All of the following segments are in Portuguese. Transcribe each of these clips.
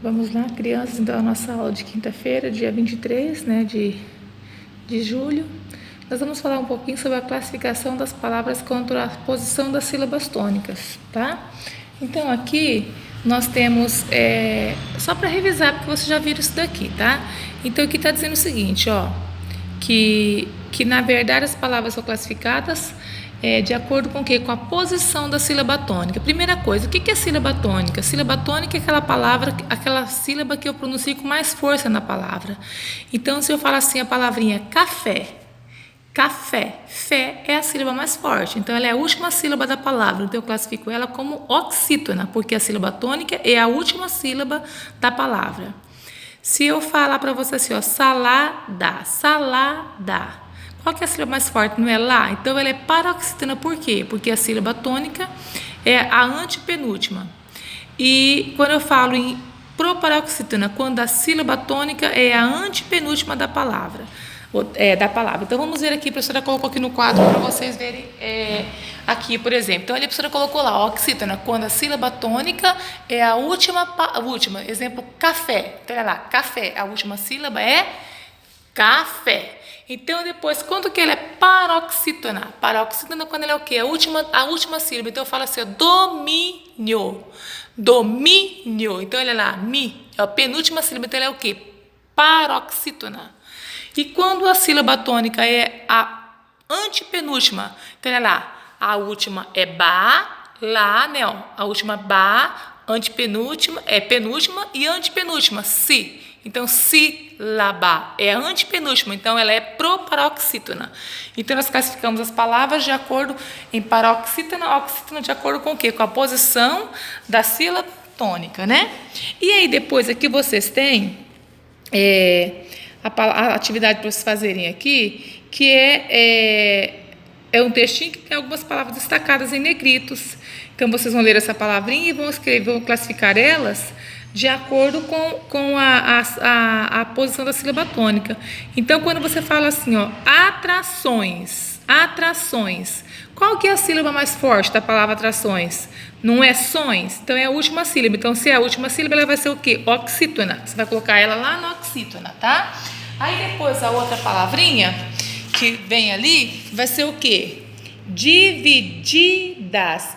Vamos lá, crianças, então a nossa aula de quinta-feira, dia 23, né, de julho. Nós vamos falar um pouquinho sobre a classificação das palavras contra a posição das sílabas tônicas, tá? Então aqui nós temos, só para revisar, porque vocês já viram isso daqui, tá? Então aqui está dizendo o seguinte, ó, que na verdade as palavras são classificadas de acordo com o quê? Com a posição da sílaba tônica. Primeira coisa, o que é sílaba tônica? Sílaba tônica é aquela palavra, aquela sílaba que eu pronuncio com mais força na palavra. Então, se eu falar assim a palavrinha café, café, fé é a sílaba mais forte. Então, ela é a última sílaba da palavra. Então, eu classifico ela como oxítona, porque a sílaba tônica é a última sílaba da palavra. Se eu falar para você assim, ó, salada, salada. Qual que é a sílaba mais forte? Não é lá? Então, ela é paroxítona. Por quê? Porque a sílaba tônica é a antepenúltima. E quando eu falo em proparoxítona, quando a sílaba tônica é a antepenúltima da palavra. Então, vamos ver aqui, a professora colocou aqui no quadro para vocês verem aqui, por exemplo. Então, a professora colocou lá, oxítona, quando a sílaba tônica é a última. Exemplo, café. Então, olha lá, café, a última sílaba é café. Então, depois, quando que ela é paroxítona? Paroxítona quando ela é o quê? A última sílaba. Então, eu falo assim, ó, domínio. Domínio. Então, olha lá, mi, é a penúltima sílaba. Então, ela é o quê? Paroxítona. E quando a sílaba tônica é a antepenúltima? Então, olha lá, a última é ba, lá, né? Ó, a última ba, antepenúltima, penúltima e antepenúltima, si. Então, sílaba é a antepenúltima, então ela é proparoxítona. Então, nós classificamos as palavras de acordo em paroxítona, oxítona, de acordo com o quê? Com a posição da sílaba tônica, né? E aí, depois aqui vocês têm a atividade para vocês fazerem aqui, que é um textinho que tem algumas palavras destacadas em negritos. Então, vocês vão ler essa palavrinha e vão classificar elas de acordo com a posição da sílaba tônica. Então, quando você fala assim, ó, atrações, atrações, qual que é a sílaba mais forte da palavra atrações? Não é sons? Então, é a última sílaba. Então, se é a última sílaba, ela vai ser o quê? Oxítona. Você vai colocar ela lá na oxítona, tá? Aí, depois, a outra palavrinha que vem ali vai ser o quê? Divididas,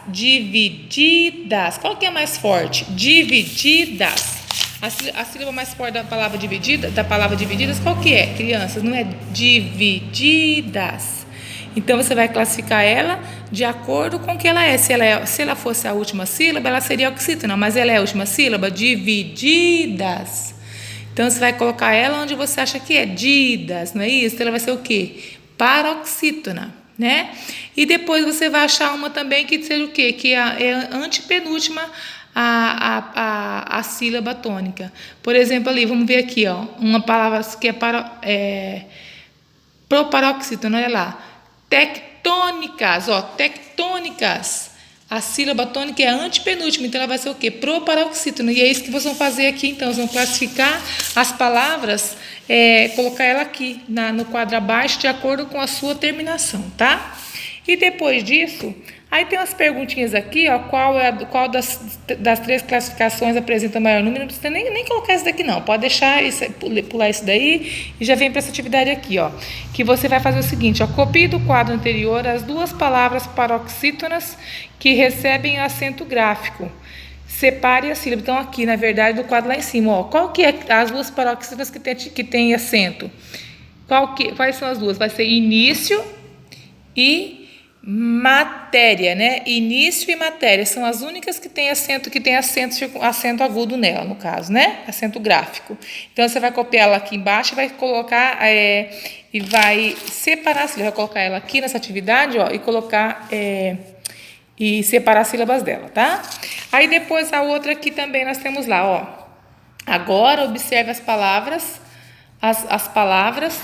divididas. Qual que é mais forte? Divididas. A sílaba mais forte da palavra divididas, qual que é, crianças? Não é divididas. Então, você vai classificar ela de acordo com o que ela é. Se ela fosse a última sílaba, ela seria oxítona, mas ela é a última sílaba, divididas. Então, você vai colocar ela onde você acha que é, didas, não é isso? Então, ela vai ser o quê? Paroxítona, né? E depois você vai achar uma também que seja o quê? Que é a antepenúltima a sílaba tônica. Por exemplo, ali, vamos ver aqui, ó, uma palavra que é proparoxítona, olha lá. Tectônicas, ó, tectônicas. A sílaba tônica é a antepenúltima, então ela vai ser o quê? Proparoxítona. E é isso que vocês vão fazer aqui, então. Vocês vão classificar as palavras, colocar ela aqui no quadro abaixo, de acordo com a sua terminação, tá? E depois disso, aí tem umas perguntinhas aqui, ó, qual das três classificações apresenta maior número? Não precisa nem colocar isso daqui, não. Pode deixar pular isso daí e já vem para essa atividade aqui, ó. Que você vai fazer o seguinte, ó, copie do quadro anterior as duas palavras paroxítonas que recebem acento gráfico. Separe a sílaba. Então, aqui, na verdade, do quadro lá em cima, ó. Qual que é as duas paroxítonas que tem acento? Quais são as duas? Vai ser início e matéria, né? Início e matéria são as únicas que tem acento agudo nela, no caso, né? Acento gráfico. Então, você vai copiar ela aqui embaixo e vai colocar e vai separar a sílaba. Vai colocar ela aqui nessa atividade, ó, e colocar e separar as sílabas dela, tá? Aí depois a outra aqui também nós temos lá, ó. Agora observe as palavras, as palavras.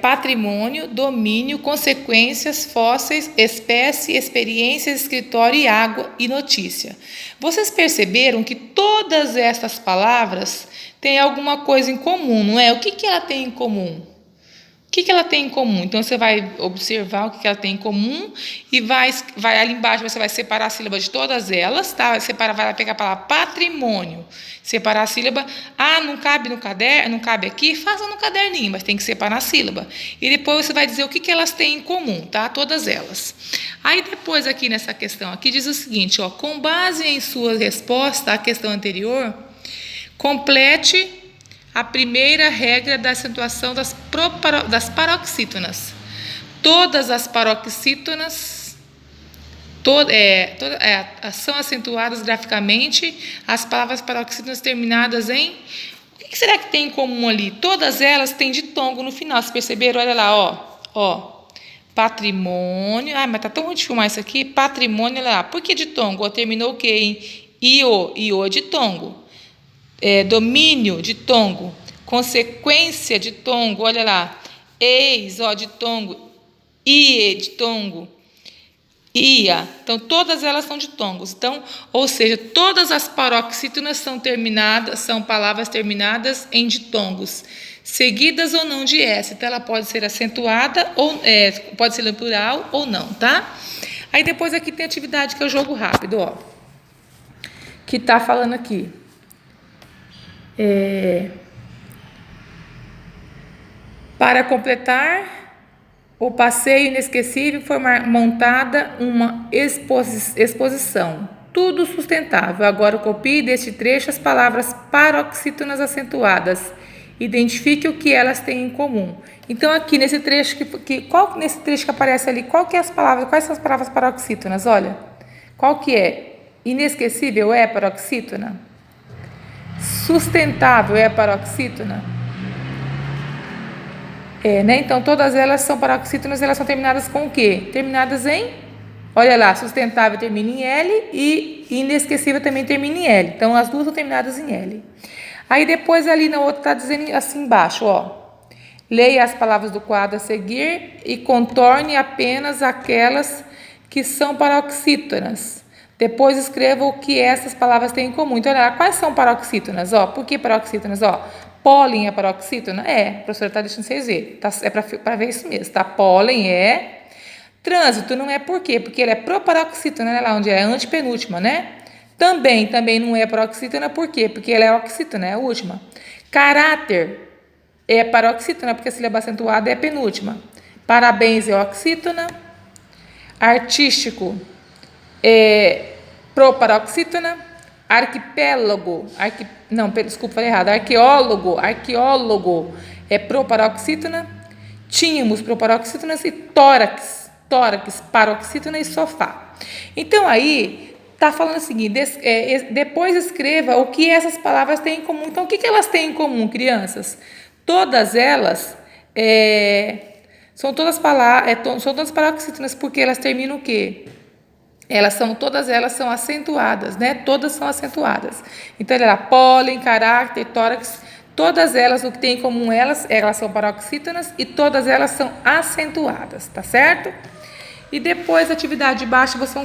Patrimônio, domínio, consequências, fósseis, espécie, experiências, escritório e água e notícia. Vocês perceberam que todas essas palavras têm alguma coisa em comum, não é? O que ela tem em comum? que ela tem em comum? Então, você vai observar o que ela tem em comum e vai ali embaixo, você vai separar a sílaba de todas elas, tá? Vai pegar a palavra patrimônio, separar a sílaba. Ah, não cabe no caderno, não cabe aqui? Faça no caderninho, mas tem que separar a sílaba. E depois você vai dizer o que elas têm em comum, tá? Todas elas. Aí depois aqui nessa questão aqui diz o seguinte, ó, com base em sua resposta à questão anterior, complete a primeira regra da acentuação das paroxítonas. Todas as paroxítonas são acentuadas graficamente. As palavras paroxítonas terminadas em... O que será que tem em comum ali? Todas elas têm ditongo no final. Vocês perceberam? Olha lá, ó. Patrimônio. Ah, mas tá tão ruim de filmar isso aqui. Patrimônio, olha lá. Por que ditongo? Terminou o quê? Em io ditongo. Domínio de tongo, consequência de tongo, olha lá, eis, de tongo, ie de tongo, ia, então todas elas são de tongos, então, ou seja, todas as paroxítonas são palavras terminadas em ditongos, seguidas ou não de S, então ela pode ser acentuada, pode ser no plural ou não, tá? Aí depois aqui tem a atividade que é o jogo rápido, que tá falando aqui. Para completar o passeio inesquecível, foi montada uma exposição. Tudo sustentável. Agora copie deste trecho as palavras paroxítonas acentuadas. Identifique o que elas têm em comum. Então, aqui nesse trecho nesse trecho que aparece ali, quais são as palavras paroxítonas? Olha, qual que é? Inesquecível é paroxítona? Sustentável é paroxítona? Né? Então, todas elas são paroxítonas, elas são terminadas com o quê? Terminadas em, olha lá, sustentável termina em L e inesquecível também termina em L. Então, as duas são terminadas em L. Aí, depois, ali na outra, está dizendo assim embaixo, leia as palavras do quadro a seguir e contorne apenas aquelas que são paroxítonas. Depois, escreva o que essas palavras têm em comum. Então, olha lá, quais são paroxítonas? Por que paroxítonas? Pólen é paroxítona? A professora está deixando vocês verem. É para ver isso mesmo, tá? Pólen é. Trânsito não é por quê? Porque ele é proparoxítona, né? Lá onde é a antepenúltima, né? Também não é paroxítona, por quê? Porque ela é oxítona, é a última. Caráter é paroxítona, porque a sílaba acentuada é a penúltima. Parabéns é oxítona. Artístico é proparoxítona. Arquipélago, desculpa, falei errado. Arqueólogo é proparoxítona. Tínhamos proparoxítonas e tórax, paroxítona e sofá. Então, aí, tá falando o seguinte, depois escreva o que essas palavras têm em comum. Então, o que elas têm em comum, crianças? Todas elas são todas paroxítonas, porque elas terminam o quê? Todas elas são acentuadas, né? Todas são acentuadas. Então, olha lá, pólen, caráter, tórax, todas elas, o que tem em comum elas são paroxítonas e todas elas são acentuadas, tá certo? E depois, a atividade de baixo, você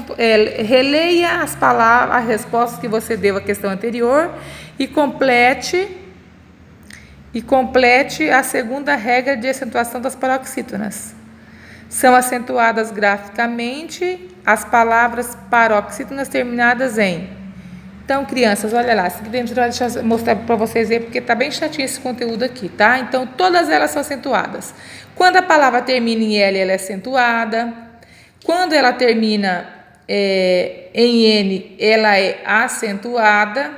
releia as palavras, as respostas que você deu à questão anterior e complete a segunda regra de acentuação das paroxítonas. São acentuadas graficamente as palavras paroxítonas terminadas em. Então, crianças, olha lá, deixa eu mostrar para vocês verem, porque está bem chatinho esse conteúdo aqui, tá? Então, todas elas são acentuadas. Quando a palavra termina em L, ela é acentuada. Quando ela termina em N, ela é acentuada.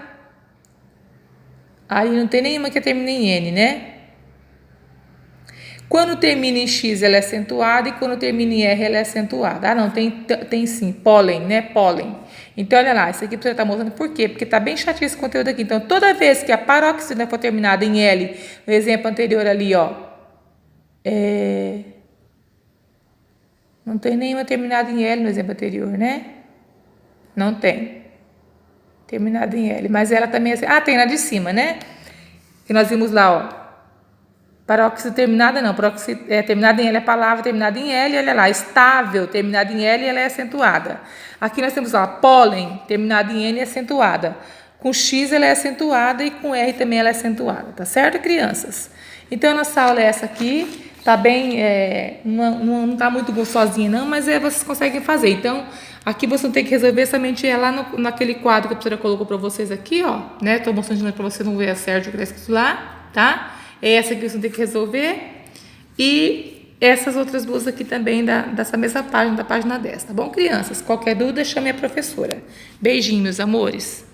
Aí não tem nenhuma que termina em N, né? Quando termina em X, ela é acentuada, e quando termina em R, ela é acentuada. Não, tem sim, pólen, né? Pólen. Então, olha lá, isso aqui você está mostrando por quê? Porque está bem chatinho esse conteúdo aqui. Então, toda vez que a paroxítona for terminada em L, no exemplo anterior ali, não tem nenhuma terminada em L no exemplo anterior, né? Não tem. Terminada em L. Mas ela também é tem na de cima, né? Que nós vimos lá, Paroxítona terminada não, terminada em L é a palavra terminada em L, olha lá, estável, terminada em L, ela é acentuada. Aqui nós temos lá, pólen, terminada em N é acentuada. Com X ela é acentuada e com R também ela é acentuada, tá certo, crianças? Então, a nossa aula é essa aqui, tá bem, não tá muito gostosinha não, mas vocês conseguem fazer. Então, aqui você não tem que resolver, somente lá naquele quadro que a professora colocou para vocês aqui, ó, né? Tô mostrando de novo para você não ver a certo o que tá escrito lá, tá? Essa aqui você tem que resolver e essas outras duas aqui também dessa mesma página, da página 10, tá bom, crianças? Qualquer dúvida, chame a professora. Beijinho, meus amores.